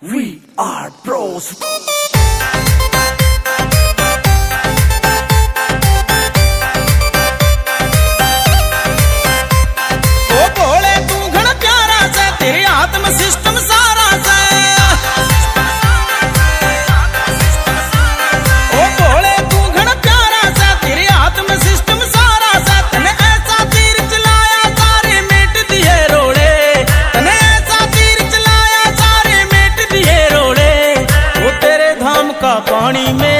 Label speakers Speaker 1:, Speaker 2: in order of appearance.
Speaker 1: We are pros.
Speaker 2: ओ भोले तू घना प्यारा से, तेरे आत्म सिस्टम सारा से। ओ भोले तू घना प्यारा से, तेरे आत्म सिस्टम सारा से। तने ऐसा तीर चलाया सारे मिट दिए रोड़े, तने ऐसा तीर चलाया सारे मिट दिए रोड़े। वो तेरे धाम का पानी में